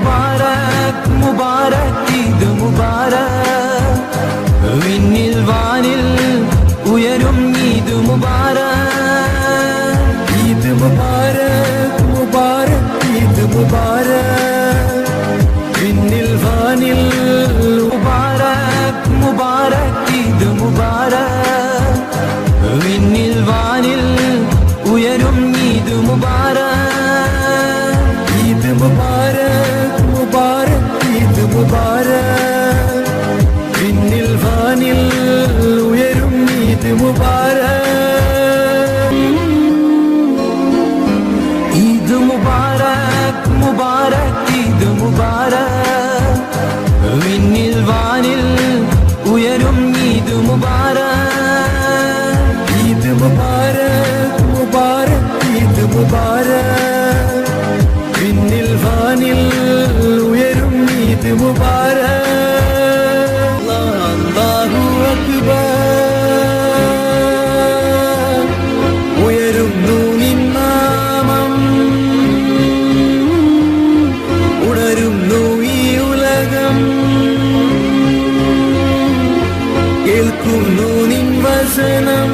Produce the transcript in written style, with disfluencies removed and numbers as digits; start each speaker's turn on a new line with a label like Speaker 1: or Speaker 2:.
Speaker 1: മുബാരക് മുബാരക് ഈദ് മുബാരക് വിണ്ണിൽ വാനിൽ ഉയരും ഈദ് മുബാരക് ഈദ് മുബാരക് മുബാരക് ഈദ് മുബാരക് വിണ്ണിൽ വാനിൽ മുബാരക് മുബാരക് ഈദ് മുബാരക് വിണ്ണിൽ വാനിൽ ഉയരും ഈദ് മുബാരക് ഈദ് മുബാരക് മുബാരക് ഈദ് മുബാരക് വിണ്ണിൽ വാനിൽ ഉയരും ഈദ് മുബാരക് ഈദ് മുബാരക് മുബാരക് ഈദ് മുബാരക് വിണ്ണിൽ വാനിൽ ഉയരും ഈദ് മുബാരക് ഈദ് മുബാരക് മുബാരക് ഈദ് മുബാരക് വിണ്ണിൽ വാനിൽ ഉയരും ഈദ് മുബാരക് അല്ലാഹു അക്ബർ ഉയരുന്നു നിൻ നാമം ഉണരുന്നു ഈ ഉലകം കേൾക്കുന്നു നിൻ വചനം